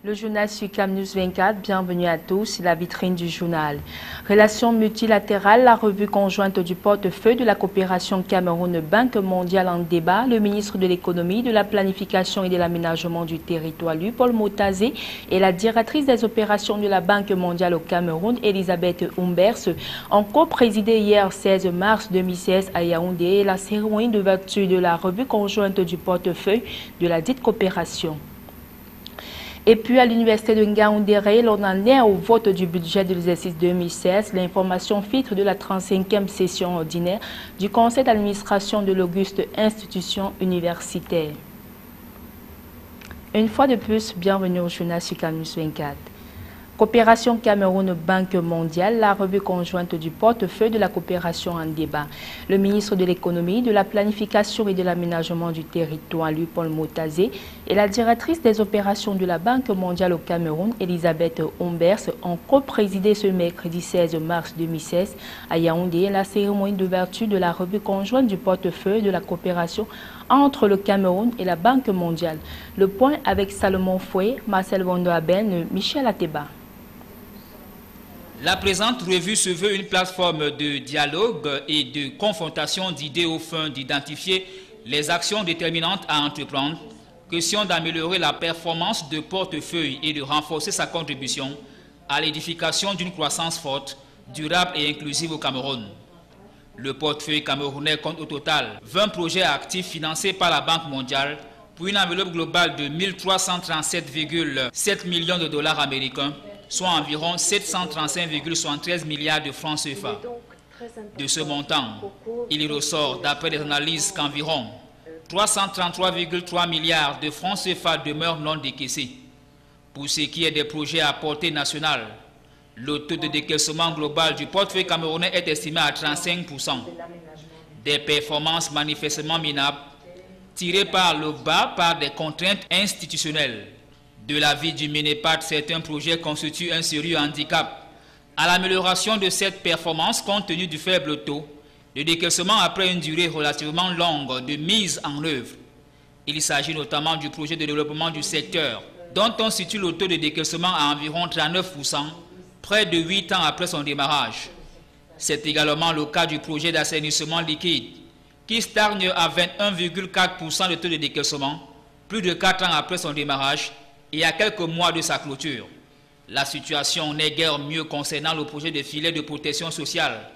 Le journal Sucam News 24, bienvenue à tous, la vitrine du journal. Relations multilatérales, la revue conjointe du portefeuille de la coopération Cameroun-Banque mondiale en débat. Le ministre de l'économie, de la planification et de l'aménagement du territoire, Paul Motazé, et la directrice des opérations de la Banque mondiale au Cameroun, Elisabeth Humbers, ont co-présidé hier 16 mars 2016 à Yaoundé la cérémonie d'ouverture de la revue conjointe du portefeuille de la dite coopération. Et puis à l'université de Ngaoundéré, l'on en est au vote du budget de l'exercice 2016. L'information filtre de la 35e session ordinaire du conseil d'administration de l'Auguste institution universitaire. Une fois de plus, bienvenue au journal Sucam News 24. Coopération Cameroun-Banque mondiale, la revue conjointe du portefeuille de la coopération en débat. Le ministre de l'économie, de la planification et de l'aménagement du territoire, Paul Motazé, et la directrice des opérations de la Banque mondiale au Cameroun, Elisabeth Humbers, ont co-présidé ce mercredi 16 mars 2016 à Yaoundé la cérémonie d'ouverture de la revue conjointe du portefeuille de la coopération entre le Cameroun et la Banque mondiale. Le point avec Salomon Foué, Marcel Vondo-Aben, Michel Ateba. La présente revue se veut une plateforme de dialogue et de confrontation d'idées au fin d'identifier les actions déterminantes à entreprendre, question d'améliorer la performance de portefeuille et de renforcer sa contribution à l'édification d'une croissance forte, durable et inclusive au Cameroun. Le portefeuille camerounais compte au total 20 projets actifs financés par la Banque mondiale pour une enveloppe globale de 1337,7 millions de dollars américains, soit environ 735,73 milliards de francs CFA. De ce montant, il ressort d'après des analyses qu'environ 333,3 milliards de francs CFA demeurent non décaissés. Pour ce qui est des projets à portée nationale, le taux de décaissement global du portefeuille camerounais est estimé à 35%. Des performances manifestement minables, tirées par le bas par des contraintes institutionnelles. De l'avis du Ménépat, certains projets constituent un sérieux handicap à l'amélioration de cette performance compte tenu du faible taux de décaissement après une durée relativement longue de mise en œuvre. Il s'agit notamment du projet de développement du secteur, dont on situe le taux de décaissement à environ 39%, près de 8 ans après son démarrage. C'est également le cas du projet d'assainissement liquide, qui stagne à 21,4% de taux de décaissement, plus de 4 ans après son démarrage, et à quelques mois de sa clôture. La situation n'est guère mieux concernant le projet de filet de protection sociale,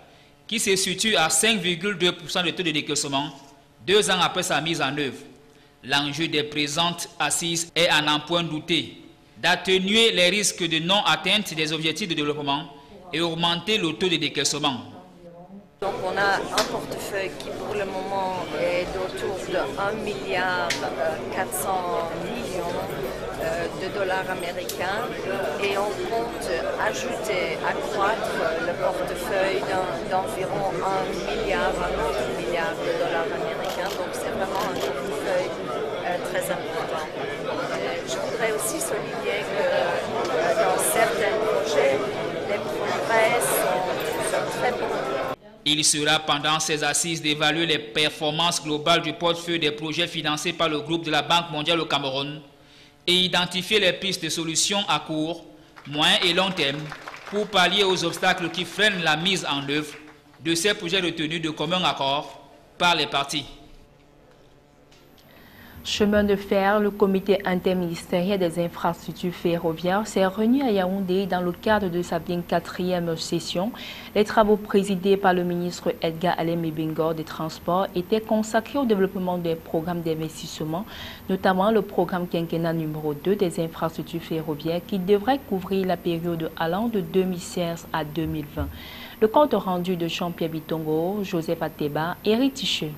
qui se situe à 5,2% de taux de décaissement, 2 ans après sa mise en œuvre. L'enjeu des présentes assises est à n'en point douter d'atténuer les risques de non-atteinte des objectifs de développement et augmenter le taux de décaissement. Donc on a un portefeuille qui pour le moment est autour de 1,4 milliard de dollars américains et on compte ajouter, accroître le portefeuille d'environ 1 milliard, un autre milliard de dollars américains. Donc c'est vraiment un portefeuille très important. Je voudrais aussi souligner que dans certains projets, les progrès sont très bons. Il sera pendant ces assises d'évaluer les performances globales du portefeuille des projets financés par le groupe de la Banque mondiale au Cameroun et identifier les pistes de solutions à court, moyen et long terme pour pallier aux obstacles qui freinent la mise en œuvre de ces projets retenus de commun accord par les parties. Chemin de fer, le comité interministériel des infrastructures ferroviaires s'est réuni à Yaoundé dans le cadre de sa 24e session. Les travaux présidés par le ministre Edgar Alem Ebengor des Transports étaient consacrés au développement des programmes d'investissement, notamment le programme quinquennal numéro 2 des infrastructures ferroviaires qui devrait couvrir la période allant de 2016 à 2020. Le compte rendu de Jean-Pierre Bitongo, Joseph Ateba, Eric Tiché.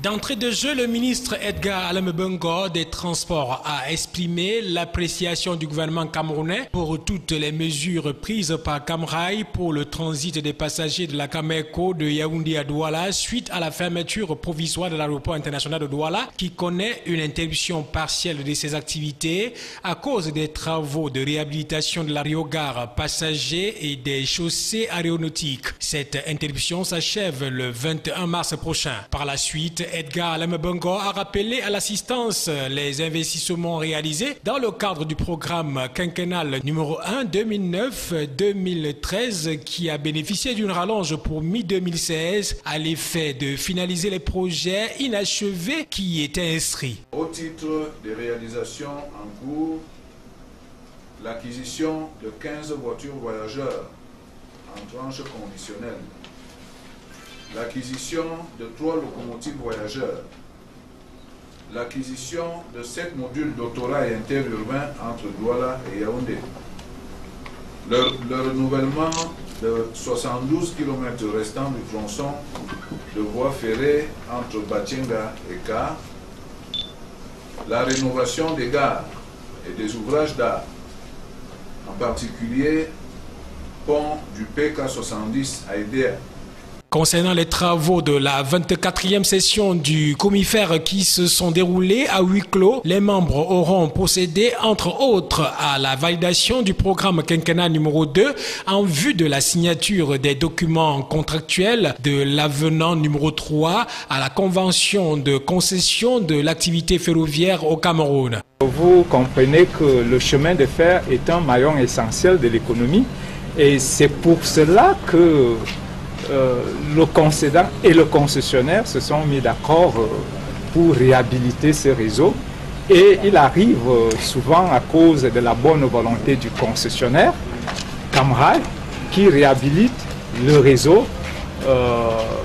D'entrée de jeu, le ministre Edgar Alemebungo des Transports a exprimé l'appréciation du gouvernement camerounais pour toutes les mesures prises par Camrail pour le transit des passagers de la Cameco de Yaoundé à Douala suite à la fermeture provisoire de l'aéroport international de Douala qui connaît une interruption partielle de ses activités à cause des travaux de réhabilitation de l'aérogare passager et des chaussées aéronautiques. Cette interruption s'achève le 21 mars prochain. Par la suite, Edgar Alemebungo a rappelé à l'assistance les investissements réalisés dans le cadre du programme quinquennal numéro 1 2009-2013 qui a bénéficié d'une rallonge pour mi-2016 à l'effet de finaliser les projets inachevés qui y étaient inscrits. Au titre des réalisations en cours, l'acquisition de 15 voitures voyageurs en tranche conditionnelle, l'acquisition de 3 locomotives voyageurs, l'acquisition de 7 modules d'autorail interurbain entre Douala et Yaoundé, le renouvellement de 72 km restants du tronçon de voie ferrée entre Batienga et Ka, la rénovation des gares et des ouvrages d'art, en particulier pont du PK70 à Idéa. Concernant les travaux de la 24e session du Comifère qui se sont déroulés à huis clos, les membres auront procédé entre autres à la validation du programme quinquennal numéro 2 en vue de la signature des documents contractuels de l'avenant numéro 3 à la convention de concession de l'activité ferroviaire au Cameroun. Vous comprenez que le chemin de fer est un maillon essentiel de l'économie et c'est pour cela que le concédant et le concessionnaire se sont mis d'accord pour réhabiliter ce réseau et il arrive souvent à cause de la bonne volonté du concessionnaire, Camrail, qui réhabilite le réseau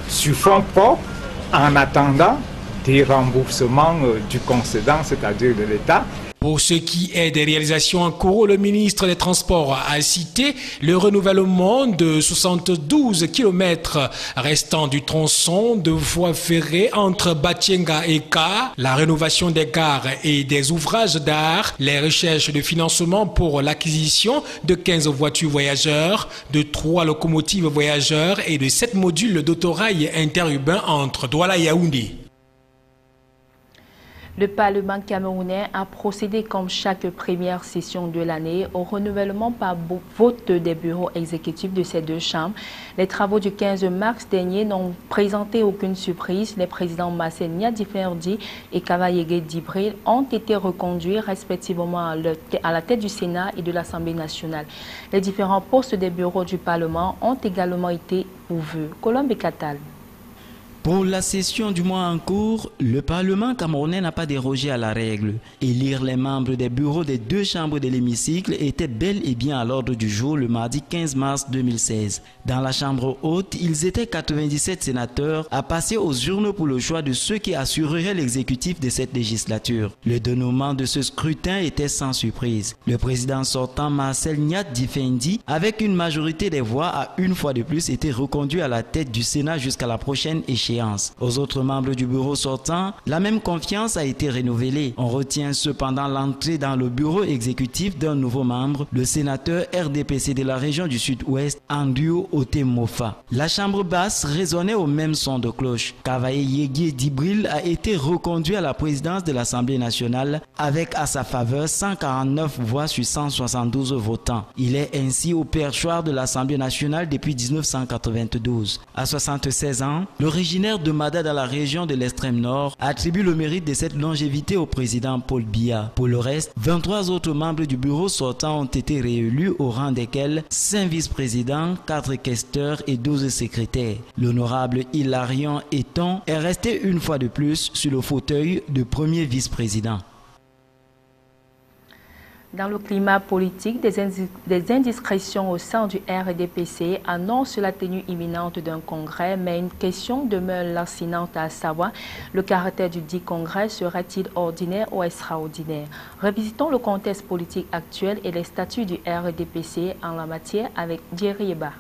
sur fonds propres en attendant des remboursements du concédant, c'est-à-dire de l'État. Pour ce qui est des réalisations en cours, le ministre des Transports a cité le renouvellement de 72 km restants du tronçon de voie ferrée entre Batienga et Ka, la rénovation des gares et des ouvrages d'art, les recherches de financement pour l'acquisition de 15 voitures voyageurs, de 3 locomotives voyageurs et de 7 modules d'autorail interurbain entre Douala et Yaoundé. Le Parlement camerounais a procédé comme chaque première session de l'année au renouvellement par vote des bureaux exécutifs de ces deux chambres. Les travaux du 15 mars dernier n'ont présenté aucune surprise. Les présidents Marcel Nyadiferdi et Kavayege Dibril ont été reconduits respectivement à la tête du Sénat et de l'Assemblée nationale. Les différents postes des bureaux du Parlement ont également été pourvus. Colombe Katal. Pour la session du mois en cours, le Parlement camerounais n'a pas dérogé à la règle. Élire les membres des bureaux des deux chambres de l'hémicycle était bel et bien à l'ordre du jour le mardi 15 mars 2016. Dans la chambre haute, ils étaient 97 sénateurs à passer aux urnes pour le choix de ceux qui assureraient l'exécutif de cette législature. Le dénouement de ce scrutin était sans surprise. Le président sortant Marcel Nyadiferdi, avec une majorité des voix, a une fois de plus été reconduit à la tête du Sénat jusqu'à la prochaine échéance. Aux autres membres du bureau sortant, la même confiance a été renouvelée. On retient cependant l'entrée dans le bureau exécutif d'un nouveau membre, le sénateur RDPC de la région du Sud-Ouest, Andrew Otemofa. La chambre basse résonnait au même son de cloche. Kavayege Dibril a été reconduit à la présidence de l'Assemblée nationale avec à sa faveur 149 voix sur 172 votants. Il est ainsi au perchoir de l'Assemblée nationale depuis 1992. À 76 ans, l'originaire de Mada dans la région de l'extrême nord attribue le mérite de cette longévité au président Paul Biya. Pour le reste, 23 autres membres du bureau sortant ont été réélus au rang desquels 5 vice-présidents, 4 questeurs et 12 secrétaires. L'honorable Hilarion Eton est resté une fois de plus sur le fauteuil de premier vice-président. Dans le climat politique, des indiscrétions au sein du RDPC annoncent la tenue imminente d'un congrès, mais une question demeure lancinante à savoir le caractère du dit congrès serait-il ordinaire ou extraordinaire? Revisitons le contexte politique actuel et les statuts du RDPC en la matière avec Djerieba.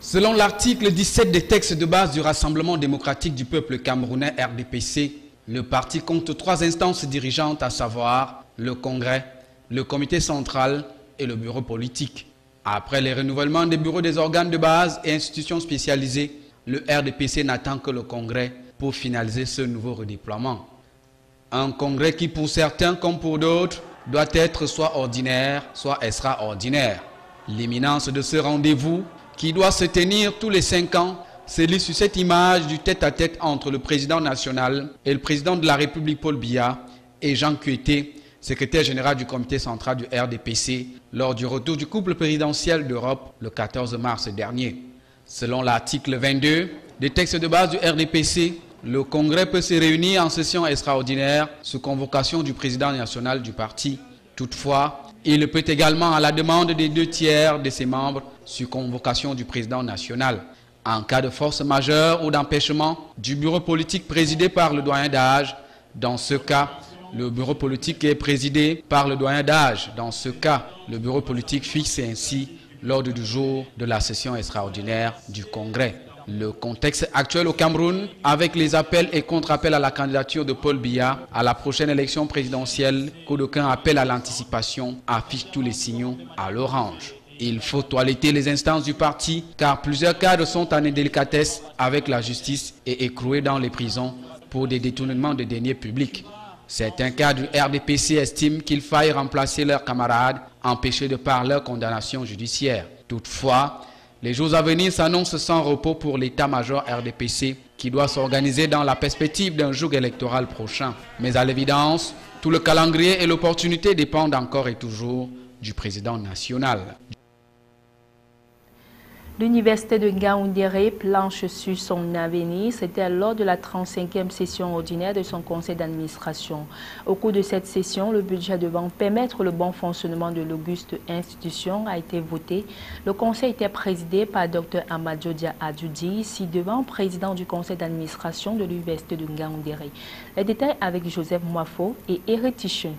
Selon l'article 17 des textes de base du Rassemblement démocratique du peuple camerounais RDPC, le parti compte 3 instances dirigeantes, à savoir le Congrès, le Comité central et le Bureau politique. Après les renouvellements des bureaux des organes de base et institutions spécialisées, le RDPC n'attend que le Congrès pour finaliser ce nouveau redéploiement. Un Congrès qui, pour certains comme pour d'autres, doit être soit ordinaire, soit extraordinaire. L'imminence de ce rendez-vous, qui doit se tenir tous les 5 ans, se lit sur cette image du tête-à-tête entre le président national et le président de la République Paul Biya et Jean Kueté, secrétaire général du comité central du RDPC, lors du retour du couple présidentiel d'Europe le 14 mars dernier. Selon l'article 22 des textes de base du RDPC, le Congrès peut se réunir en session extraordinaire sous convocation du président national du parti. Toutefois, il peut également, à la demande des 2/3 de ses membres, sur convocation du président national. En cas de force majeure ou d'empêchement du bureau politique présidé par le doyen d'âge, dans ce cas, le bureau politique est présidé par le doyen d'âge. Dans ce cas, le bureau politique fixe ainsi l'ordre du jour de la session extraordinaire du Congrès. Le contexte actuel au Cameroun, avec les appels et contre-appels à la candidature de Paul Biya à la prochaine élection présidentielle, qu'aucun appel à l'anticipation, affiche tous les signaux à l'orange. Il faut toiletter les instances du parti, car plusieurs cadres sont en indélicatesse avec la justice et écroués dans les prisons pour des détournements de deniers publics. Certains cadres du RDPC estiment qu'il faille remplacer leurs camarades, empêchés de par leur condamnation judiciaire. Toutefois, les jours à venir s'annoncent sans repos pour l'état-major RDPC qui doit s'organiser dans la perspective d'un joug électoral prochain. Mais à l'évidence, tout le calendrier et l'opportunité dépendent encore et toujours du président national. L'université de Ngaoundéré planche sur son avenir. C'était lors de la 35e session ordinaire de son conseil d'administration. Au cours de cette session, le budget devant permettre le bon fonctionnement de l'auguste institution a été voté. Le conseil était présidé par Dr Amadou Dia Adjoudi, ci-devant président du conseil d'administration de l'université de Ngaoundéré. Les détails avec Joseph Mwafo et Eric Tichin.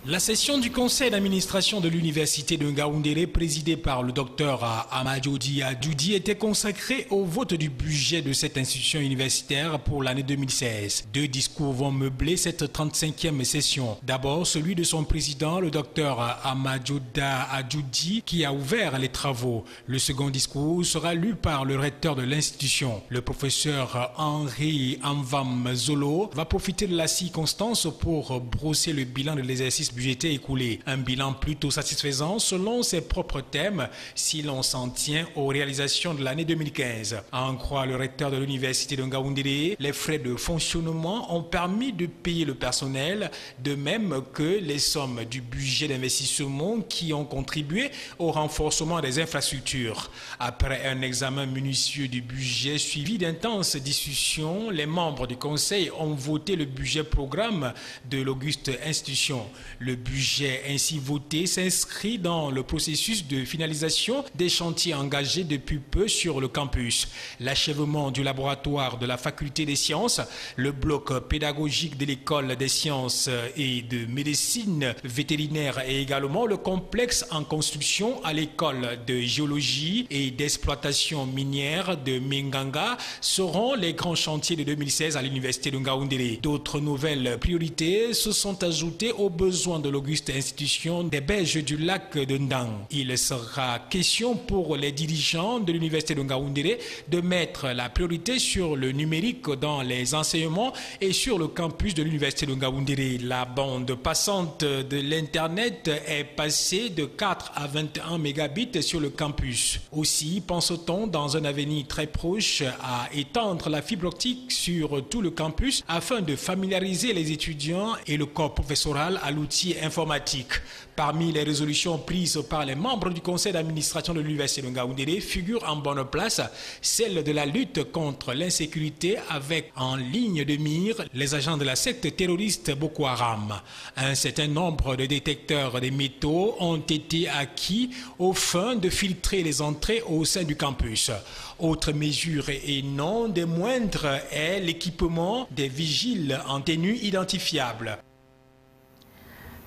La session du conseil d'administration de l'université de Ngaoundéré, présidée par le docteur Amadou Dia Adjoudi, était consacrée au vote du budget de cette institution universitaire pour l'année 2016. 2 discours vont meubler cette 35e session. D'abord, celui de son président, le docteur Amadou Dia Adjoudi, qui a ouvert les travaux. Le second discours sera lu par le recteur de l'institution. Le professeur Henri Amvam Zolo va profiter de la circonstance pour brosser le bilan de l'exercice budgétaire écoulé. Un bilan plutôt satisfaisant selon ses propres thèmes si l'on s'en tient aux réalisations de l'année 2015. À en croire le recteur de l'université de Ngaoundéré, les frais de fonctionnement ont permis de payer le personnel, de même que les sommes du budget d'investissement qui ont contribué au renforcement des infrastructures. Après un examen minutieux du budget suivi d'intenses discussions, les membres du conseil ont voté le budget programme de l'auguste institution. Le budget ainsi voté s'inscrit dans le processus de finalisation des chantiers engagés depuis peu sur le campus. L'achèvement du laboratoire de la faculté des sciences, le bloc pédagogique de l'école des sciences et de médecine vétérinaire et également le complexe en construction à l'école de géologie et d'exploitation minière de Minganga seront les grands chantiers de 2016 à l'université de Ngaoundéré. D'autres nouvelles priorités se sont ajoutées aux besoins de l'auguste institution des berges du lac de Ndang. Il sera question pour les dirigeants de l'université de Ngaoundéré de mettre la priorité sur le numérique dans les enseignements et sur le campus de l'université de Ngaoundéré. La bande passante de l'Internet est passée de 4 à 21 mégabits sur le campus. Aussi pense-t-on dans un avenir très proche à étendre la fibre optique sur tout le campus afin de familiariser les étudiants et le corps professoral à l'outil informatique. Parmi les résolutions prises par les membres du conseil d'administration de l'université de Ngaoundéré figure en bonne place celle de la lutte contre l'insécurité avec en ligne de mire les agents de la secte terroriste Boko Haram. Un certain nombre de détecteurs des métaux ont été acquis aux fins de filtrer les entrées au sein du campus. Autre mesure et non des moindres est l'équipement des vigiles en tenue identifiable.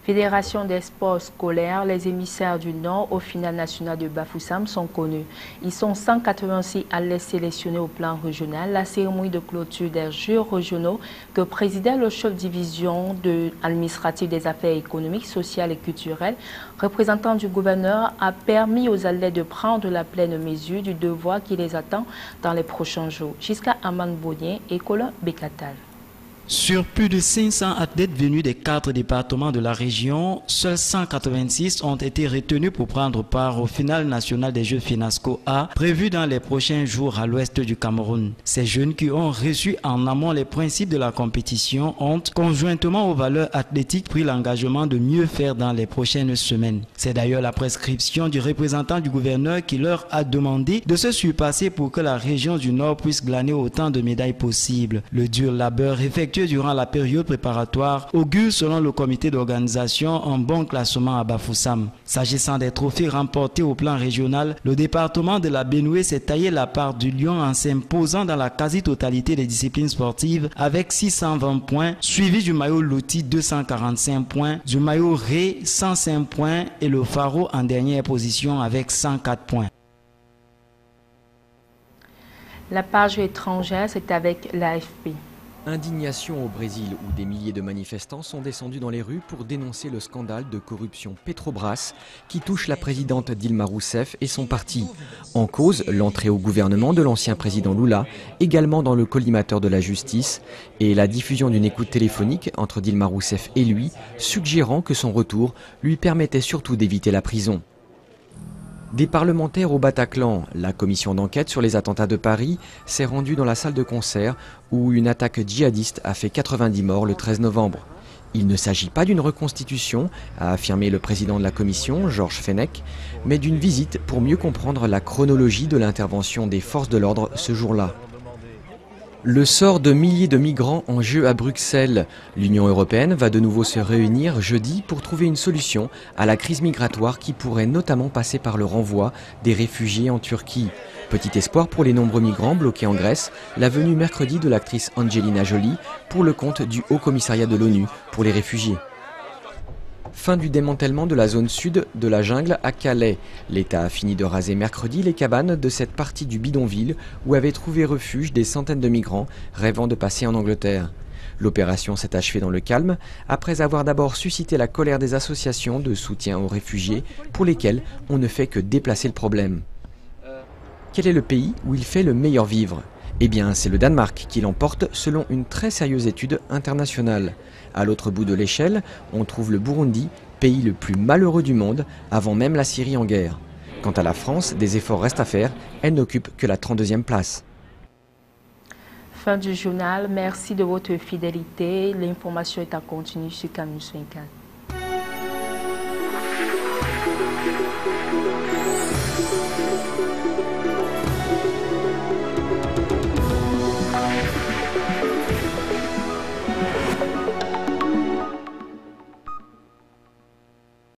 Fédération des sports scolaires, les émissaires du Nord au final national de Bafoussam sont connus. Ils sont 186 à les sélectionner au plan régional. La cérémonie de clôture des Jeux régionaux que présidait le chef de division administrative des affaires économiques, sociales et culturelles, représentant du gouverneur, a permis aux athlètes de prendre la pleine mesure du devoir qui les attend dans les prochains jours. Jusqu'à Aman Bonnier et Colin Bekatal. Sur plus de 500 athlètes venus des 4 départements de la région, seuls 186 ont été retenus pour prendre part au final national des Jeux Finasco A, prévu dans les prochains jours à l'ouest du Cameroun. Ces jeunes qui ont reçu en amont les principes de la compétition ont, conjointement aux valeurs athlétiques, pris l'engagement de mieux faire dans les prochaines semaines. C'est d'ailleurs la prescription du représentant du gouverneur qui leur a demandé de se surpasser pour que la région du Nord puisse glaner autant de médailles possibles. Le dur labeur effectué durant la période préparatoire augure selon le comité d'organisation un bon classement à Bafoussam. S'agissant des trophées remportés au plan régional, le département de la Benoué s'est taillé la part du lion en s'imposant dans la quasi-totalité des disciplines sportives avec 620 points, suivi du maillot Loti 245 points, du maillot Ré 105 points et le Faro en dernière position avec 104 points. La page étrangère, c'est avec l'AFP. Indignation au Brésil où des milliers de manifestants sont descendus dans les rues pour dénoncer le scandale de corruption Petrobras qui touche la présidente Dilma Rousseff et son parti. En cause, l'entrée au gouvernement de l'ancien président Lula, également dans le collimateur de la justice, et la diffusion d'une écoute téléphonique entre Dilma Rousseff et lui, suggérant que son retour lui permettait surtout d'éviter la prison. Des parlementaires au Bataclan, la commission d'enquête sur les attentats de Paris s'est rendue dans la salle de concert où une attaque djihadiste a fait 90 morts le 13 novembre. Il ne s'agit pas d'une reconstitution, a affirmé le président de la commission, Georges Fenech, mais d'une visite pour mieux comprendre la chronologie de l'intervention des forces de l'ordre ce jour-là. Le sort de milliers de migrants en jeu à Bruxelles. L'Union européenne va de nouveau se réunir jeudi pour trouver une solution à la crise migratoire qui pourrait notamment passer par le renvoi des réfugiés en Turquie. Petit espoir pour les nombreux migrants bloqués en Grèce, la venue mercredi de l'actrice Angelina Jolie pour le compte du Haut Commissariat de l'ONU pour les réfugiés. Fin du démantèlement de la zone sud de la jungle à Calais. L'État a fini de raser mercredi les cabanes de cette partie du bidonville où avaient trouvé refuge des centaines de migrants rêvant de passer en Angleterre. L'opération s'est achevée dans le calme après avoir d'abord suscité la colère des associations de soutien aux réfugiés pour lesquelles on ne fait que déplacer le problème. Quel est le pays où il fait le meilleur vivre ? Eh bien, c'est le Danemark qui l'emporte selon une très sérieuse étude internationale. À l'autre bout de l'échelle, on trouve le Burundi, pays le plus malheureux du monde, avant même la Syrie en guerre. Quant à la France, des efforts restent à faire, elle n'occupe que la 32e place. Fin du journal, merci de votre fidélité. L'information est à continuer sur CAMNews 24.